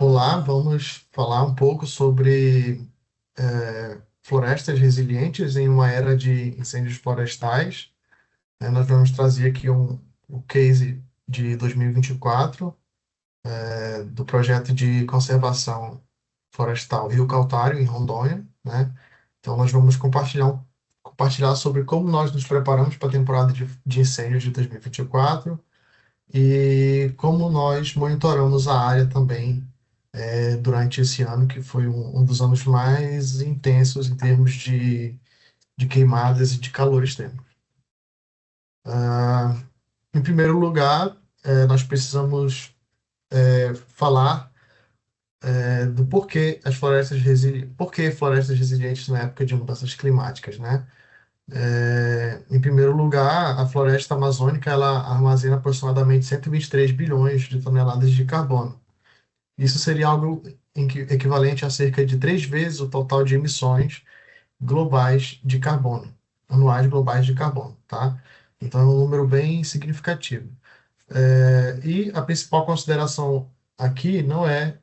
Olá, vamos falar um pouco sobre florestas resilientes em uma era de incêndios florestais. Nós vamos trazer aqui o case de 2024, do projeto de conservação florestal Rio Caltário, em Rondônia, né? Então, nós vamos compartilhar sobre como nós nos preparamos para a temporada de incêndios de 2024 e como nós monitoramos a área também durante esse ano, que foi um dos anos mais intensos em termos de queimadas e de calor extremo. Ah, Em primeiro lugar, nós precisamos falar do por que florestas resilientes na época de mudanças climáticas, né? Em primeiro lugar, a floresta amazônica ela armazena aproximadamente 123 bilhões de toneladas de carbono. Isso seria algo equivalente a cerca de 3 vezes o total de emissões globais de carbono, anuais globais de carbono, tá? Então é um número bem significativo. E a principal consideração aqui não é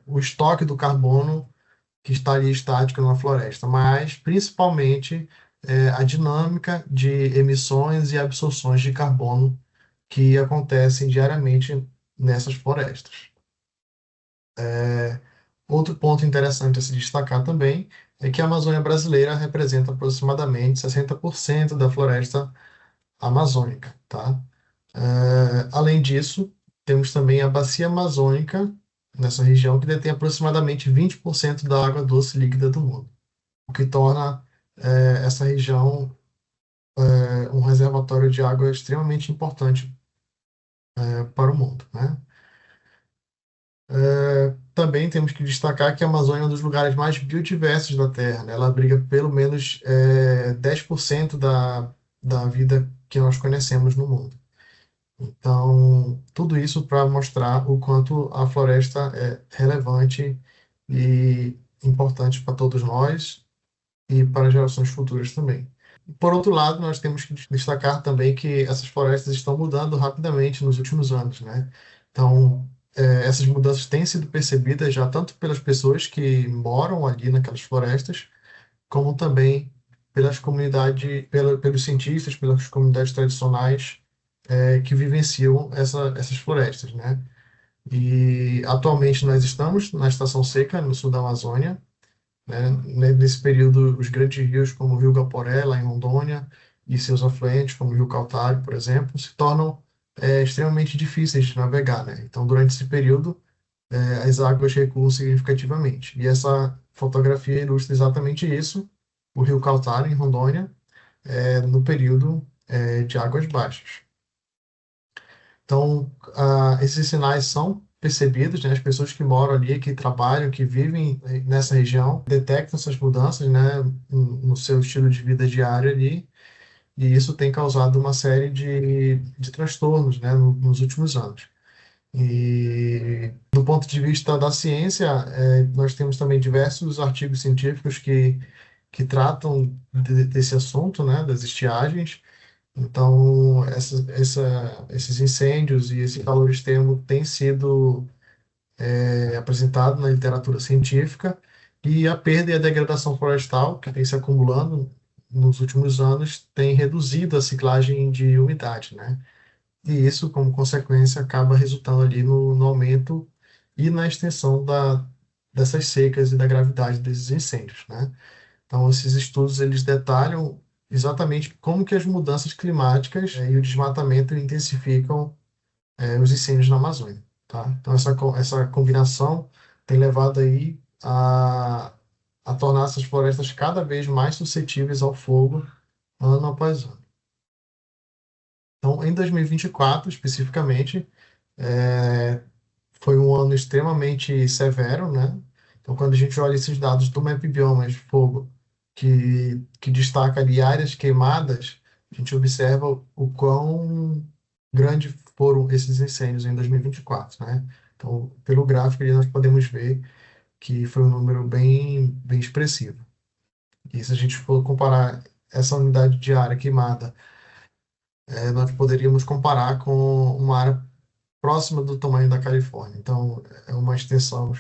o estoque do carbono que estaria estático na floresta, mas principalmente a dinâmica de emissões e absorções de carbono que acontecem diariamente nessas florestas. Outro ponto interessante a se destacar também é que a Amazônia brasileira representa aproximadamente 60% da floresta amazônica, tá? Além disso, temos também a Bacia Amazônica, nessa região, que detém aproximadamente 20% da água doce líquida do mundo, o que torna essa região um reservatório de água extremamente importante para o mundo, né? Também temos que destacar que a Amazônia é um dos lugares mais biodiversos da Terra, né? Ela abriga pelo menos 10% da vida que nós conhecemos no mundo. Então, tudo isso para mostrar o quanto a floresta é relevante e importante para todos nós e para gerações futuras também. Por outro lado, nós temos que destacar também que essas florestas estão mudando rapidamente nos últimos anos, né? Então, essas mudanças têm sido percebidas já tanto pelas pessoas que moram ali naquelas florestas, como também pelas comunidades, pelos cientistas, pelas comunidades tradicionais que vivenciam essas florestas, né? E atualmente nós estamos na estação seca no sul da Amazônia, né? Nesse período, os grandes rios, como o Rio Guaporé, lá em Rondônia, e seus afluentes, como o Rio Caltário, por exemplo, se tornam extremamente difíceis de navegar, né? Então, durante esse período, as águas recuam significativamente. E essa fotografia ilustra exatamente isso, o Rio Caltário, em Rondônia, no período de águas baixas. Então, esses sinais são percebidos, né? As pessoas que moram ali, que trabalham, que vivem nessa região, detectam essas mudanças, né, no seu estilo de vida diário ali, e isso tem causado uma série de transtornos, né, nos últimos anos. E do ponto de vista da ciência, nós temos também diversos artigos científicos que tratam desse assunto, né, das estiagens. Então, esses incêndios e esse calor extremo têm sido apresentado na literatura científica e a perda e a degradação florestal, que tem se acumulando nos últimos anos, tem reduzido a ciclagem de umidade, né? E isso, como consequência, acaba resultando ali no aumento e na extensão dessas secas e da gravidade desses incêndios, né? Então, esses estudos eles detalham exatamente como que as mudanças climáticas e o desmatamento intensificam os incêndios na Amazônia, tá? Então, essa combinação tem levado aí a tornar essas florestas cada vez mais suscetíveis ao fogo ano após ano. Então, em 2024, especificamente, é, foi um ano extremamente severo, né? Então, quando a gente olha esses dados do MapBiomas de fogo, que destaca ali áreas queimadas, a gente observa o quão grande foram esses incêndios em 2024, né? Então, pelo gráfico ali nós podemos ver que foi um número bem expressivo. E se a gente for comparar essa unidade de área queimada nós poderíamos comparar com uma área próxima do tamanho da Califórnia. Então, é uma extensão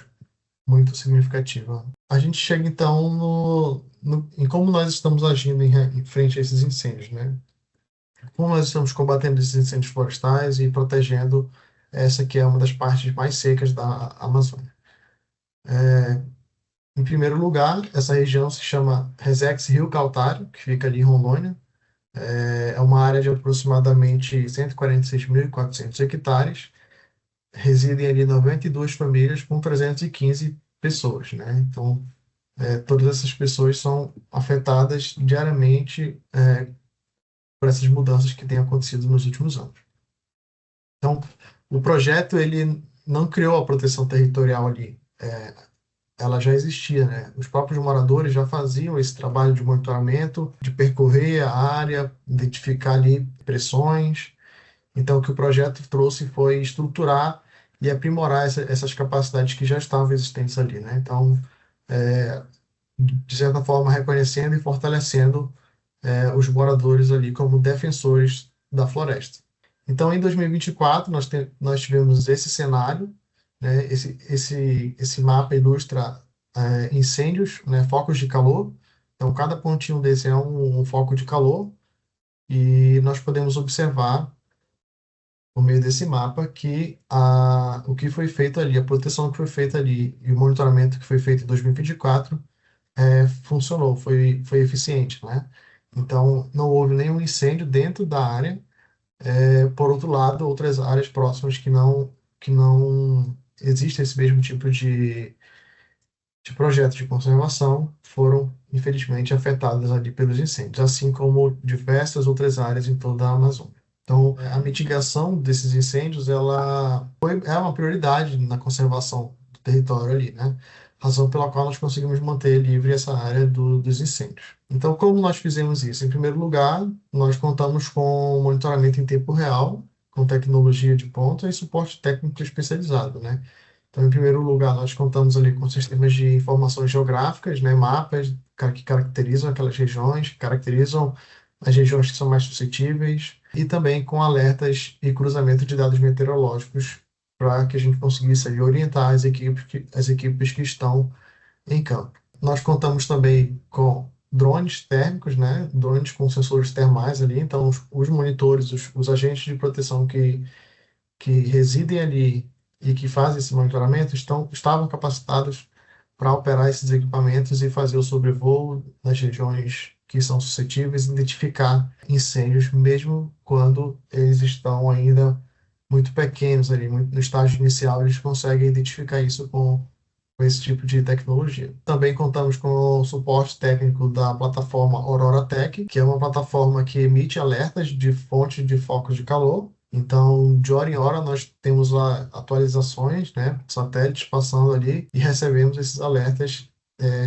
muito significativa. A gente chega, então, em como nós estamos agindo em frente a esses incêndios, né? Como nós estamos combatendo esses incêndios florestais e protegendo essa que é uma das partes mais secas da Amazônia. Em primeiro lugar, essa região se chama Resex Rio Caltário, que fica ali em Rondônia. É uma área de aproximadamente 146.400 hectares. Residem ali 92 famílias com 315 pessoas, né? Então, todas essas pessoas são afetadas diariamente por essas mudanças que têm acontecido nos últimos anos. Então, o projeto ele não criou a proteção territorial ali, ela já existia, né? Os próprios moradores já faziam esse trabalho de monitoramento, de percorrer a área, identificar ali pressões. Então, o que o projeto trouxe foi estruturar e aprimorar essas capacidades que já estavam existentes ali, né? Então, de certa forma, reconhecendo e fortalecendo os moradores ali como defensores da floresta. Então, em 2024, nós tivemos esse cenário, né? Esse mapa ilustra incêndios, né? Focos de calor. Então, cada pontinho desse é um foco de calor e nós podemos observar por meio desse mapa que o que foi feito ali, a proteção que foi feita ali e o monitoramento que foi feito em 2024 funcionou, foi eficiente, né? Então, não houve nenhum incêndio dentro da área. Por outro lado, outras áreas próximas que não existe esse mesmo tipo de projetos de conservação foram, infelizmente, afetadas ali pelos incêndios, assim como diversas outras áreas em toda a Amazônia. Então, a mitigação desses incêndios, é uma prioridade na conservação do território ali, né? Razão pela qual nós conseguimos manter livre essa área dos incêndios. Então, como nós fizemos isso? Em primeiro lugar, nós contamos com monitoramento em tempo real, com tecnologia de ponta e suporte técnico especializado, né? Então, em primeiro lugar, nós contamos ali com sistemas de informações geográficas, né, mapas que caracterizam aquelas regiões, que caracterizam as regiões que são mais suscetíveis, e também com alertas e cruzamento de dados meteorológicos para que a gente conseguisse aí orientar as equipes que estão em campo. Nós contamos também com drones térmicos, né, drones com sensores termais ali, então os monitores, os agentes de proteção que residem ali e que fazem esse monitoramento estavam capacitados para operar esses equipamentos e fazer o sobrevoo nas regiões que são suscetíveis, identificar incêndios, mesmo quando eles estão ainda muito pequenos ali, muito no estágio inicial, eles conseguem identificar isso com esse tipo de tecnologia. Também contamos com o suporte técnico da plataforma Aurora Tech, que é uma plataforma que emite alertas de fonte de focos de calor. Então, de hora em hora, nós temos lá atualizações, né, satélites passando ali e recebemos esses alertas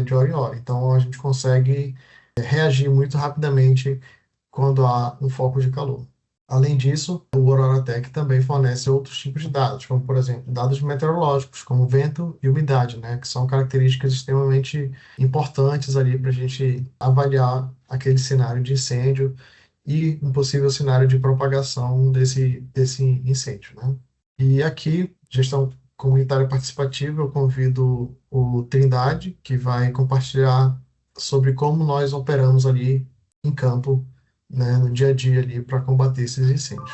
de hora em hora. Então, a gente consegue reagir muito rapidamente quando há um foco de calor. Além disso, o Aurora Tech também fornece outros tipos de dados, como, por exemplo, dados meteorológicos, como vento e umidade, né, que são características extremamente importantes ali para a gente avaliar aquele cenário de incêndio e um possível cenário de propagação desse incêndio, né? E aqui, gestão comunitária participativa, eu convido o Trindade, que vai compartilhar sobre como nós operamos ali em campo, né, no dia a dia ali para combater esses incêndios.